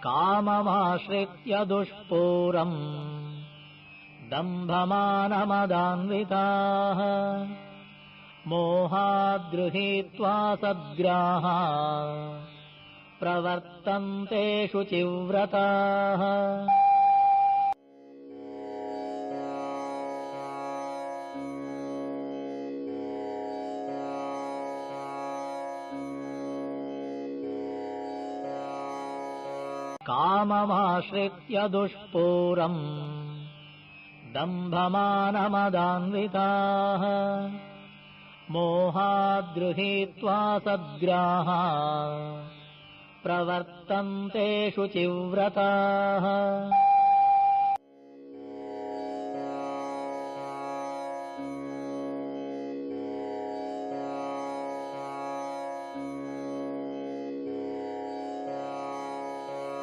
काममाश्रित्य दुष्पूरम् दम्भमानमदान्विताः मोहाद्गृहीत्वा सद्ग्राहा प्रवर्तन्ते शुचिव्रताः काममाश्रित्य दुष्पूरम् दम्भमानमदान्विताः मोहाद्गृहीत्वा सद्ग्राहा प्रवर्तन्ते शुचिव्रताः